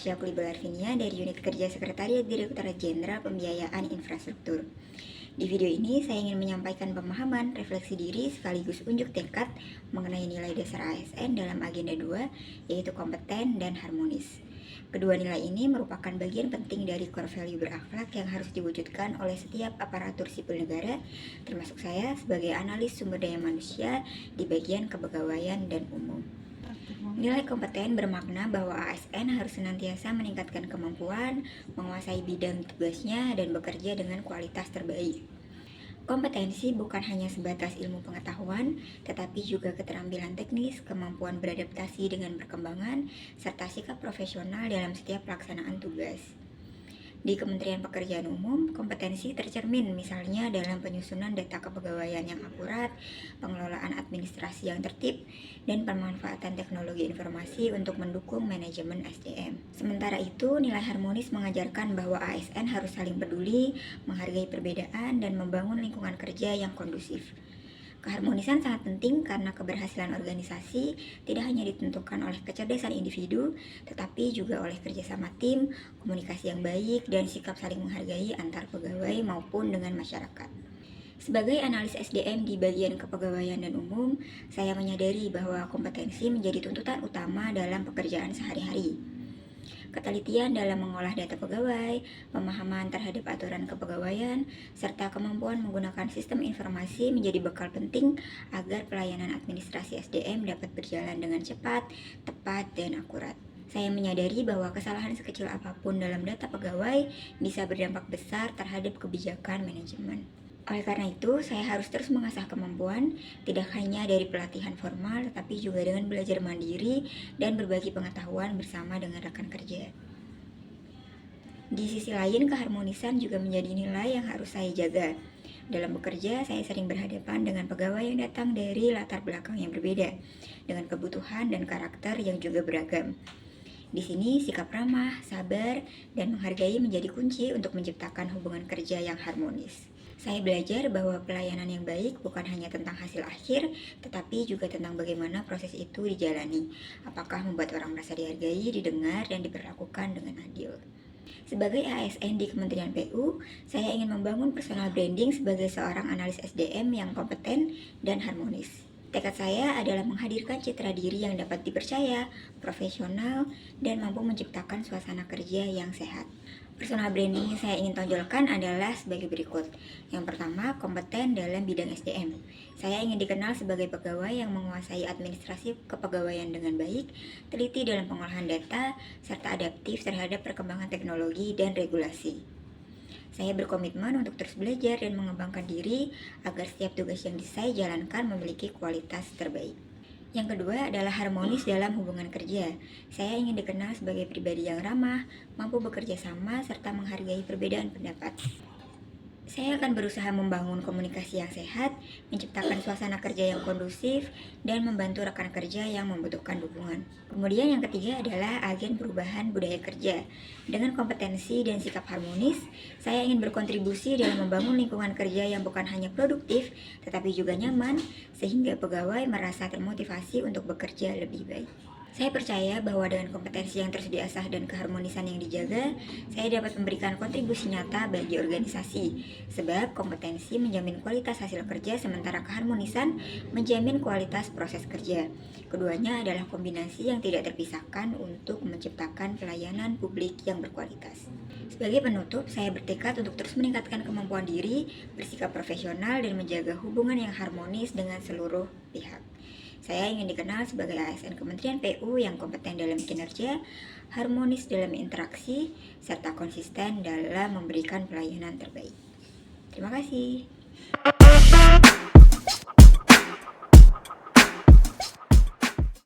Syakuli Balarvinia dari Unit Kerja Sekretariat Direktorat Jenderal Pembiayaan Infrastruktur. Di video ini saya ingin menyampaikan pemahaman, refleksi diri sekaligus unjuk tekad mengenai nilai dasar ASN dalam agenda 2, yaitu kompeten dan harmonis. Kedua nilai ini merupakan bagian penting dari core value berakhlak yang harus diwujudkan oleh setiap aparatur sipil negara, termasuk saya sebagai analis sumber daya manusia di bagian kepegawaian dan umum. Nilai kompeten bermakna bahwa ASN harus senantiasa meningkatkan kemampuan, menguasai bidang tugasnya, dan bekerja dengan kualitas terbaik. Kompetensi bukan hanya sebatas ilmu pengetahuan, tetapi juga keterampilan teknis, kemampuan beradaptasi dengan perkembangan, serta sikap profesional dalam setiap pelaksanaan tugas. Di Kementerian Pekerjaan Umum, kompetensi tercermin misalnya dalam penyusunan data kepegawaian yang akurat, pengelolaan administrasi yang tertib, dan pemanfaatan teknologi informasi untuk mendukung manajemen SDM. Sementara itu, nilai harmonis mengajarkan bahwa ASN harus saling peduli, menghargai perbedaan, dan membangun lingkungan kerja yang kondusif. Keharmonisan sangat penting karena keberhasilan organisasi tidak hanya ditentukan oleh kecerdasan individu, tetapi juga oleh kerjasama tim, komunikasi yang baik, dan sikap saling menghargai antar pegawai maupun dengan masyarakat. Sebagai analis SDM di bagian kepegawaian dan umum, saya menyadari bahwa kompetensi menjadi tuntutan utama dalam pekerjaan sehari-hari. Ketelitian dalam mengolah data pegawai, pemahaman terhadap aturan kepegawaian, serta kemampuan menggunakan sistem informasi menjadi bekal penting agar pelayanan administrasi SDM dapat berjalan dengan cepat, tepat, dan akurat. Saya menyadari bahwa kesalahan sekecil apapun dalam data pegawai bisa berdampak besar terhadap kebijakan manajemen. Oleh karena itu, saya harus terus mengasah kemampuan, tidak hanya dari pelatihan formal, tetapi juga dengan belajar mandiri dan berbagi pengetahuan bersama dengan rekan kerja. Di sisi lain, keharmonisan juga menjadi nilai yang harus saya jaga. Dalam bekerja, saya sering berhadapan dengan pegawai yang datang dari latar belakang yang berbeda, dengan kebutuhan dan karakter yang juga beragam. Di sini, sikap ramah, sabar, dan menghargai menjadi kunci untuk menciptakan hubungan kerja yang harmonis. Saya belajar bahwa pelayanan yang baik bukan hanya tentang hasil akhir, tetapi juga tentang bagaimana proses itu dijalani. Apakah membuat orang merasa dihargai, didengar, dan diperlakukan dengan adil. Sebagai ASN di Kementerian PU, saya ingin membangun personal branding sebagai seorang analis SDM yang kompeten dan harmonis. Tekad saya adalah menghadirkan citra diri yang dapat dipercaya, profesional, dan mampu menciptakan suasana kerja yang sehat. Personal branding yang saya ingin tonjolkan adalah sebagai berikut. Yang pertama, kompeten dalam bidang SDM. Saya ingin dikenal sebagai pegawai yang menguasai administrasi kepegawaian dengan baik, teliti dalam pengolahan data, serta adaptif terhadap perkembangan teknologi dan regulasi. Saya berkomitmen untuk terus belajar dan mengembangkan diri agar setiap tugas yang saya jalankan memiliki kualitas terbaik. Yang kedua adalah harmonis dalam hubungan kerja. Saya ingin dikenal sebagai pribadi yang ramah, mampu bekerja sama, serta menghargai perbedaan pendapat. Saya akan berusaha membangun komunikasi yang sehat, menciptakan suasana kerja yang kondusif, dan membantu rekan kerja yang membutuhkan dukungan. Kemudian yang ketiga adalah agen perubahan budaya kerja. Dengan kompetensi dan sikap harmonis, saya ingin berkontribusi dalam membangun lingkungan kerja yang bukan hanya produktif, tetapi juga nyaman, sehingga pegawai merasa termotivasi untuk bekerja lebih baik. Saya percaya bahwa dengan kompetensi yang terus diasah dan keharmonisan yang dijaga, saya dapat memberikan kontribusi nyata bagi organisasi. Sebab kompetensi menjamin kualitas hasil kerja, sementara keharmonisan menjamin kualitas proses kerja. Keduanya adalah kombinasi yang tidak terpisahkan untuk menciptakan pelayanan publik yang berkualitas. Sebagai penutup, saya bertekad untuk terus meningkatkan kemampuan diri, bersikap profesional, dan menjaga hubungan yang harmonis dengan seluruh pihak. Saya ingin dikenal sebagai ASN Kementerian PU yang kompeten dalam kinerja, harmonis dalam interaksi, serta konsisten dalam memberikan pelayanan terbaik. Terima kasih.